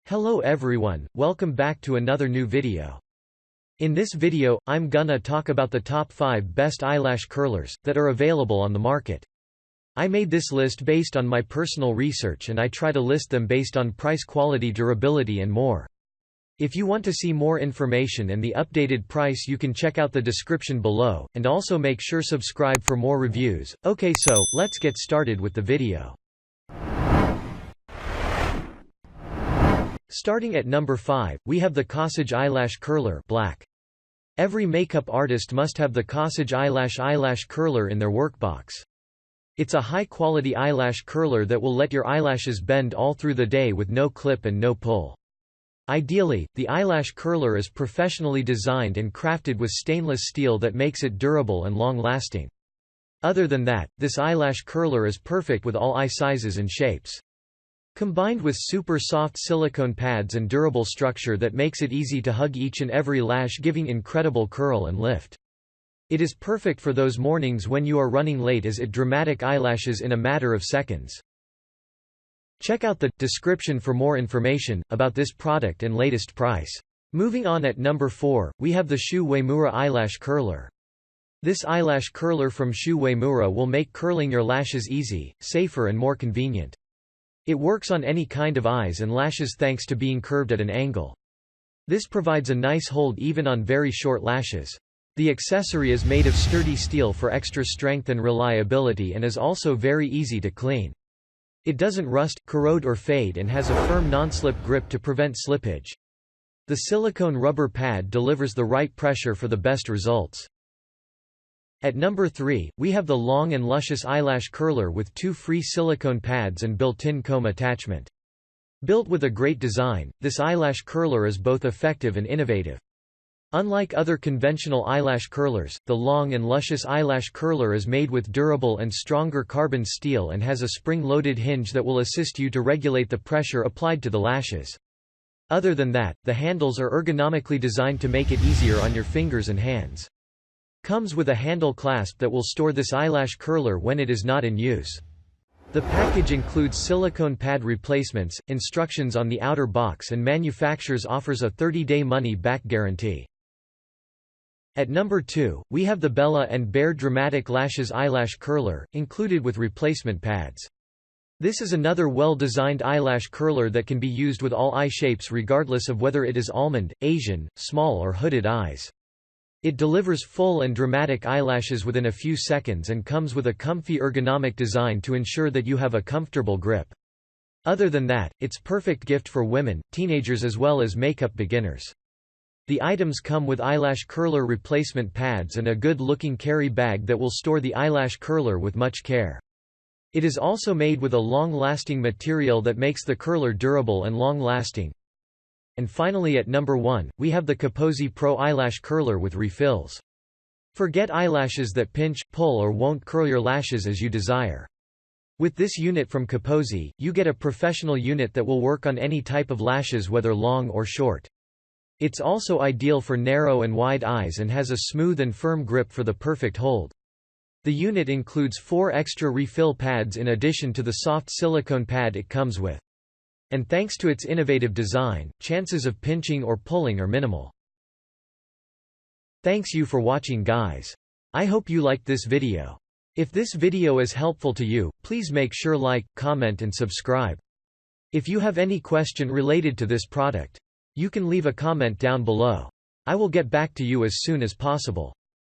Hello everyone, welcome back to another new video. In this video, I'm gonna talk about the top 5 best eyelash curlers that are available on the market. I made this list based on my personal research and I try to list them based on price, quality, durability and more. If you want to see more information and the updated price, you can check out the description below, and also make sure subscribe for more reviews. Okay, so let's get started with the video. Starting at number 5, we have the Kaasage Eyelash Curler Black. Every makeup artist must have the Kaasage eyelash curler in their workbox. It's a high-quality eyelash curler that will let your eyelashes bend all through the day with no clip and no pull. Ideally, the eyelash curler is professionally designed and crafted with stainless steel that makes it durable and long-lasting. Other than that, this eyelash curler is perfect with all eye sizes and shapes. Combined with super soft silicone pads and durable structure that makes it easy to hug each and every lash, giving incredible curl and lift. It is perfect for those mornings when you are running late as it dramatic eyelashes in a matter of seconds. Check out the description for more information about this product and latest price. Moving on, at number 4, we have the Uemura Eyelash Curler. This eyelash curler from Uemura will make curling your lashes easy, safer and more convenient. It works on any kind of eyes and lashes thanks to being curved at an angle. This provides a nice hold even on very short lashes. The accessory is made of sturdy steel for extra strength and reliability and is also very easy to clean. It doesn't rust, corrode or fade and has a firm non-slip grip to prevent slippage. The silicone rubber pad delivers the right pressure for the best results. At number 3, we have the Long and Luscious Eyelash Curler with 2 free silicone pads and built-in comb attachment. Built with a great design, this eyelash curler is both effective and innovative. Unlike other conventional eyelash curlers, the Long and Luscious Eyelash Curler is made with durable and stronger carbon steel and has a spring-loaded hinge that will assist you to regulate the pressure applied to the lashes. Other than that, the handles are ergonomically designed to make it easier on your fingers and hands. Comes with a handle clasp that will store this eyelash curler when it is not in use. The package includes silicone pad replacements, instructions on the outer box, and manufacturers offers a 30-day money-back guarantee. At number 2, we have the Bella and Behr Dramatic Lashes Eyelash Curler, included with replacement pads. This is another well-designed eyelash curler that can be used with all eye shapes regardless of whether it is almond, Asian, small or hooded eyes. It delivers full and dramatic eyelashes within a few seconds and comes with a comfy ergonomic design to ensure that you have a comfortable grip. Other than that, it's perfect gift for women, teenagers as well as makeup beginners. The items come with eyelash curler replacement pads and a good-looking carry bag that will store the eyelash curler with much care. It is also made with a long-lasting material that makes the curler durable and long-lasting. And finally, at number 1, we have the Capozzi Pro Eyelash Curler with refills. Forget eyelashes that pinch, pull or won't curl your lashes as you desire. With this unit from Capozzi, you get a professional unit that will work on any type of lashes whether long or short. It's also ideal for narrow and wide eyes and has a smooth and firm grip for the perfect hold. The unit includes 4 extra refill pads in addition to the soft silicone pad it comes with. And thanks to its innovative design, chances of pinching or pulling are minimal. Thanks you for watching, guys. I hope you liked this video. If this video is helpful to you, please make sure like, comment and subscribe. If you have any question related to this product, you can leave a comment down below. I will get back to you as soon as possible.